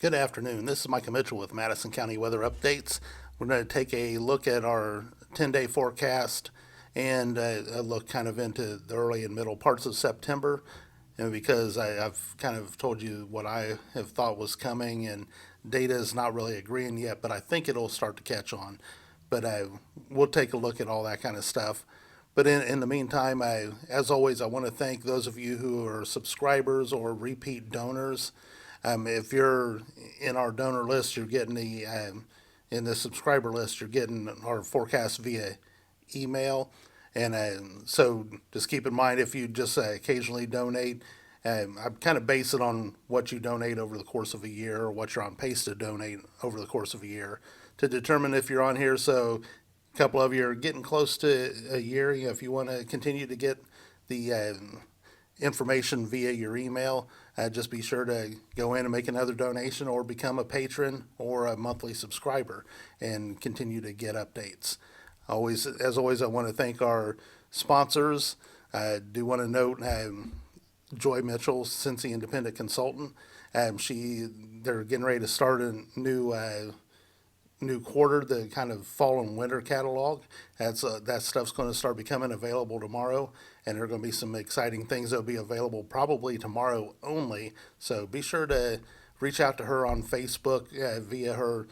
Good afternoon. This is Michael Mitchell with Madison County Weather Updates. We're going to take a look at our 10-day forecast and a look kind of into the early and middle parts of September. And because I've kind of told you what I have thought was coming, and data is not really agreeing yet, but I think it'll start to catch on. But we'll take a look at all that kind of stuff. But in the meantime, as always, I want to thank those of you who are subscribers or repeat donors. If you're in our donor list, you're getting in the subscriber list, you're getting our forecast via email. And so just keep in mind if you just occasionally donate, I kind of base it on what you donate over the course of a year or what you're on pace to donate over the course of a year to determine if you're on here. So a couple of you are getting close to a year. If you want to continue to get the information via your email, just be sure to go in and make another donation or become a patron or a monthly subscriber and continue to get updates. As always, I want to thank our sponsors. I do want to note Joy Mitchell, Cincy Independent Consultant. They're getting ready to start a new quarter, the kind of fall and winter catalog. That stuff's going to start becoming available tomorrow, and there are going to be some exciting things that'll be available probably tomorrow only. So be sure to reach out to her on Facebook via her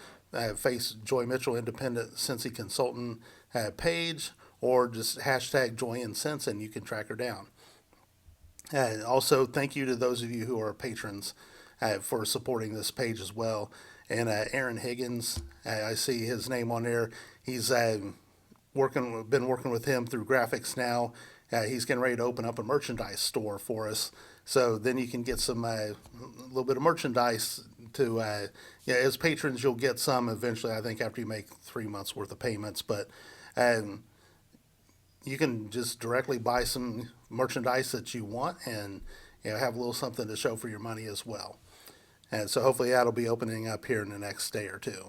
face Joy Mitchell Independent Cincy Consultant page, or just hashtag Joy and Sense, and you can track her down. Also, thank you to those of you who are patrons for supporting this page as well. And Aaron Higgins, I see his name on there. He's been working with him through Graphics Now. He's getting ready to open up a merchandise store for us. So then you can get some a little bit of merchandise to as patrons. You'll get some eventually. I think after you make 3 months worth of payments, but you can just directly buy some merchandise that you want and have a little something to show for your money as well. And so hopefully that'll be opening up here in the next day or two.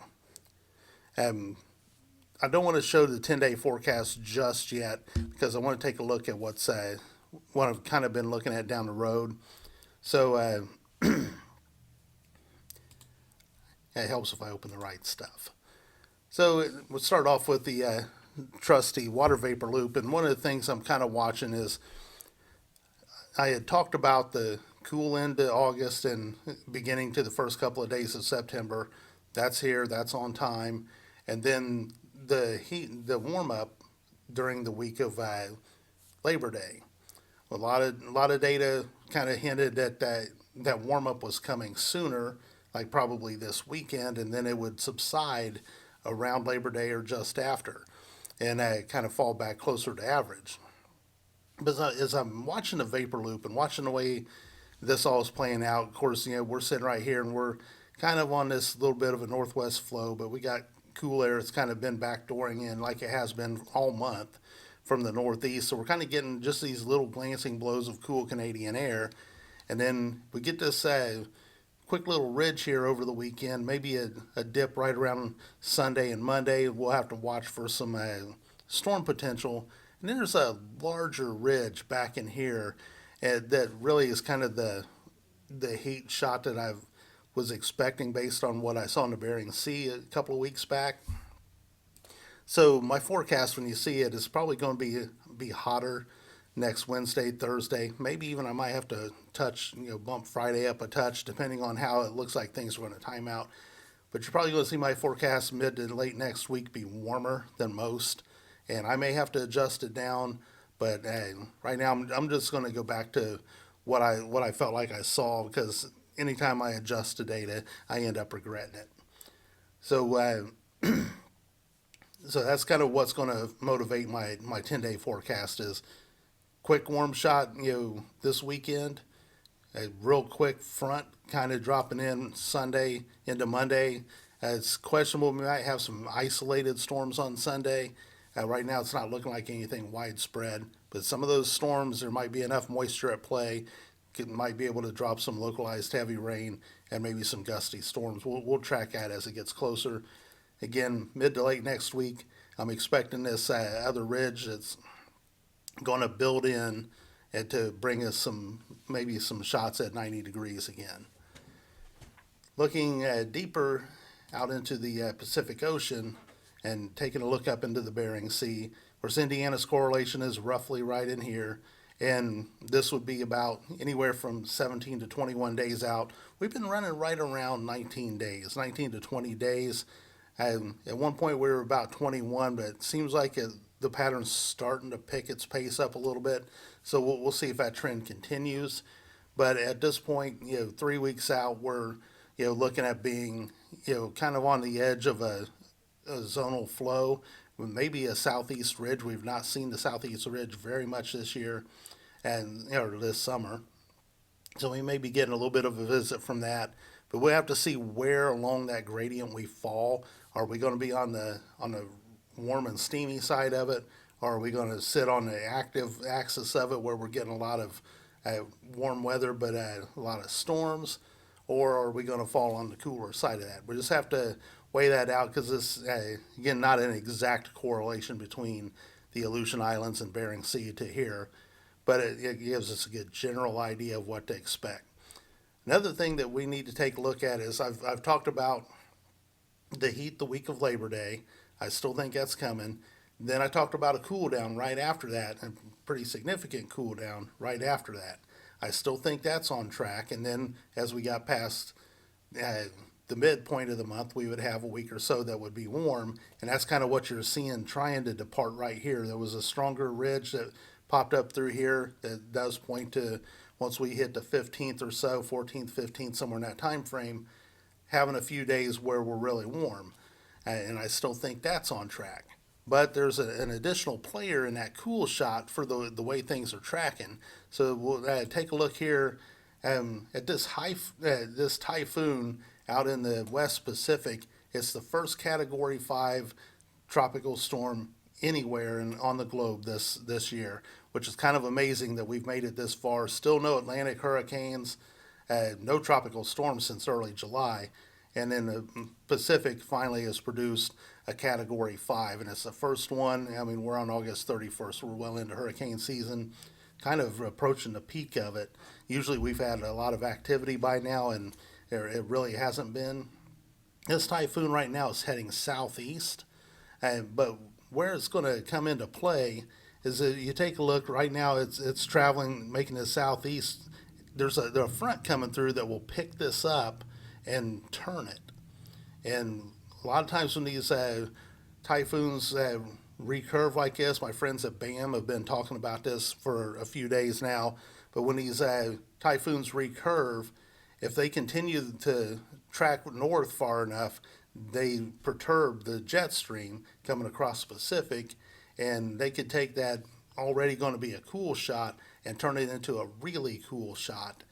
I don't want to show the 10-day forecast just yet because I want to take a look at what I've kind of been looking at down the road. So it helps if I open the right stuff. So we'll start off with the trusty water vapor loop. And one of the things I'm kind of watching is I had talked about the cool into August and beginning to the first couple of days of September. That's here, that's on time. And then the warm up during the week of Labor Day. A lot of data kind of hinted that warm up was coming sooner, like probably this weekend, and then it would subside around Labor Day or just after, and kind of fall back closer to average. But as I'm watching the vapor loop and watching the way this all is playing out, of course, we're sitting right here and we're kind of on this little bit of a northwest flow, but we got cool air. It's kind of been backdooring in like it has been all month from the northeast. So we're kind of getting just these little glancing blows of cool Canadian air. And then we get this quick little ridge here over the weekend, maybe a dip right around Sunday and Monday. We'll have to watch for some storm potential. And then there's a larger ridge back in here that really is kind of the heat shot that I was expecting based on what I saw in the Bering Sea a couple of weeks back. So my forecast, when you see it, is probably going to be hotter next Wednesday, Thursday. Maybe even I might have to bump Friday up a touch, depending on how it looks like things are going to time out. But you're probably going to see my forecast mid to late next week be warmer than most, and I may have to adjust it down. But right now, I'm just going to go back to what I felt like I saw, because anytime I adjust the data, I end up regretting it. So so that's kind of what's going to motivate my 10-day forecast is quick warm shot, this weekend, a real quick front kind of dropping in Sunday into Monday. It's questionable. We might have some isolated storms on Sunday. Right now, it's not looking like anything widespread, but some of those storms, there might be enough moisture at play. It might be able to drop some localized heavy rain and maybe some gusty storms. We'll track that as it gets closer. Again, mid to late next week, I'm expecting this other ridge that's going to build in and to bring us maybe some shots at 90 degrees again. Looking deeper out into the Pacific Ocean and taking a look up into the Bering Sea, of course, Indiana's correlation is roughly right in here. And this would be about anywhere from 17 to 21 days out. We've been running right around 19 days, 19 to 20 days. At one point, we were about 21, but it seems like the pattern's starting to pick its pace up a little bit. So we'll see if that trend continues. But at this point, 3 weeks out, we're looking at being kind of on the edge of a zonal flow, maybe a southeast ridge. We've not seen the southeast ridge very much this year, and this summer. So we may be getting a little bit of a visit from that, but we have to see where along that gradient we fall. Are we going to be on the warm and steamy side of it, or are we going to sit on the active axis of it where we're getting a lot of warm weather but a lot of storms, or are we going to fall on the cooler side of that? We just have to weigh that out because this, again, not an exact correlation between the Aleutian Islands and Bering Sea to here, but it gives us a good general idea of what to expect. Another thing that we need to take a look at is I've talked about the heat the week of Labor Day. I still think that's coming. Then I talked about a cool down right after that, a pretty significant cool down right after that. I still think that's on track. And then as we got past the midpoint of the month, we would have a week or so that would be warm. And that's kind of what you're seeing trying to depart right here. There was a stronger ridge that popped up through here that does point to once we hit the 15th or so, 14th, 15th, somewhere in that time frame, having a few days where we're really warm. And I still think that's on track. But there's an additional player in that cool shot for the way things are tracking. So we'll take a look here at this typhoon out in the West Pacific. It's the first Category 5 tropical storm anywhere on the globe this year, which is kind of amazing that we've made it this far. Still no Atlantic hurricanes, no tropical storms since early July. And then the Pacific finally has produced a Category 5, and it's the first one. I mean, we're on August 31st. We're well into hurricane season, kind of approaching the peak of it. Usually we've had a lot of activity by now, and it really hasn't been. This typhoon right now is heading southeast, but where it's going to come into play is that you take a look right now, it's traveling, making it southeast. There's a front coming through that will pick this up and turn it. And a lot of times when these typhoons recurve like this, my friends at BAM have been talking about this for a few days now, but when these typhoons recurve, if they continue to track north far enough, they perturb the jet stream coming across the Pacific, and they could take that already going to be a cool shot and turn it into a really cool shot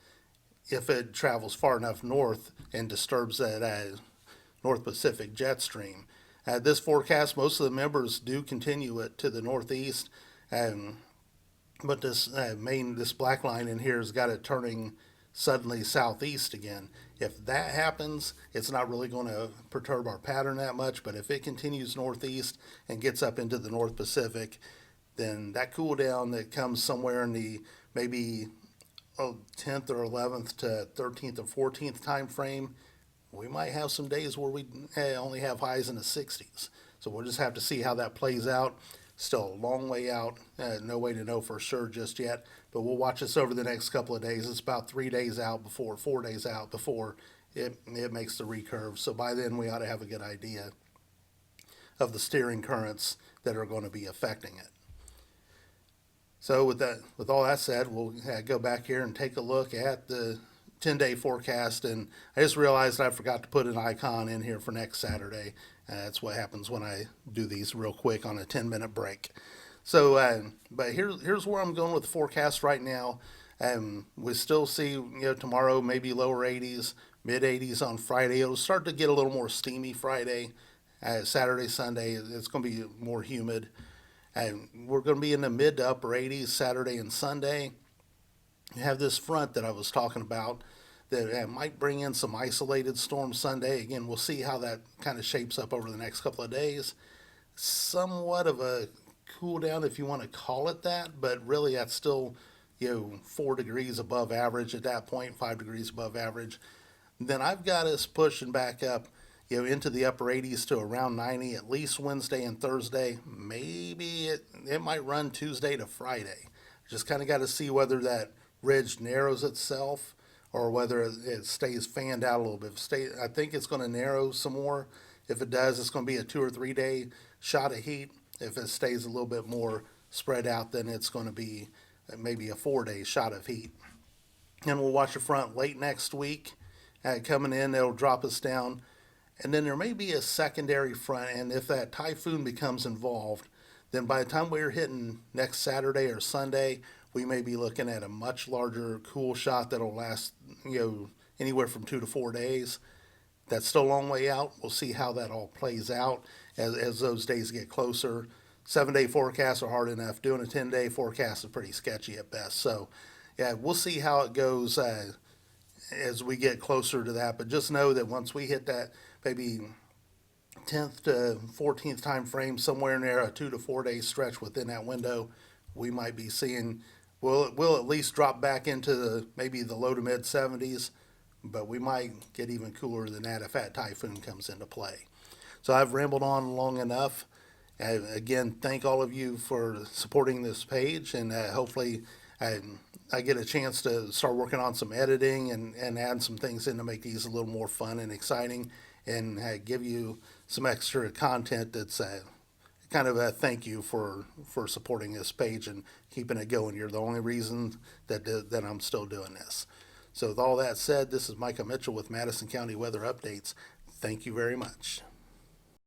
if it travels far enough north and disturbs that North Pacific jet stream. This forecast, most of the members do continue it to the northeast, but this black line in here has got it turning suddenly southeast again. If that happens, it's not really going to perturb our pattern that much, but if it continues northeast and gets up into the North Pacific, then that cool down that comes somewhere in the maybe 10th or 11th to 13th or 14th time frame, we might have some days where we only have highs in the 60s. So we'll just have to see how that plays out. Still a long way out. No way to know for sure just yet. But we'll watch this over the next couple of days. It's about 4 days out before it makes the recurve. So by then we ought to have a good idea of the steering currents that are going to be affecting it. So with all that said, we'll go back here and take a look at the 10-day forecast. And I just realized I forgot to put an icon in here for next Saturday. That's what happens when I do these real quick on a 10-minute break. So, but here's where I'm going with the forecast right now. We still see, tomorrow maybe lower 80s, mid 80s on Friday. It'll start to get a little more steamy Friday. Saturday, Sunday, it's going to be more humid. We're going to be in the mid to upper 80s Saturday and Sunday. You have this front that I was talking about that might bring in some isolated storms Sunday. Again, we'll see how that kind of shapes up over the next couple of days. Somewhat of a cool down, if you want to call it that, but really that's still 4 degrees above average at that point, 5 degrees above average. then I've got us pushing back up, into the upper 80s to around 90 at least Wednesday and Thursday. Maybe it might run Tuesday to Friday. Just kind of got to see whether that ridge narrows itself or whether it stays fanned out a little bit. I think it's going to narrow some more. If it does, it's going to be a 2 or 3 day shot of heat. If it stays a little bit more spread out, then it's going to be maybe a 4 day shot of heat. And we'll watch the front late next week. Coming in, it'll drop us down. And then there may be a secondary front. And if that typhoon becomes involved, then by the time we're hitting next Saturday or Sunday, we may be looking at a much larger cool shot that'll last, anywhere from 2 to 4 days. That's still a long way out. We'll see how that all plays out as those days get closer. 7 day forecasts are hard enough. Doing a 10 day forecast is pretty sketchy at best. So, yeah, we'll see how it goes as we get closer to that. But just know that once we hit that maybe 10th to 14th time frame, somewhere in there, a 2 to 4 day stretch within that window, we might be seeing, we'll at least drop back into maybe the low to mid 70s, but we might get even cooler than that if that typhoon comes into play. So I've rambled on long enough. Again, thank all of you for supporting this page, and hopefully I get a chance to start working on some editing and add some things in to make these a little more fun and exciting, and give you some extra content that's kind of a thank you for supporting this page and keeping it going. You're the only reason that I'm still doing this. So with all that said, this is Micah Mitchell with Madison County Weather Updates. Thank you very much.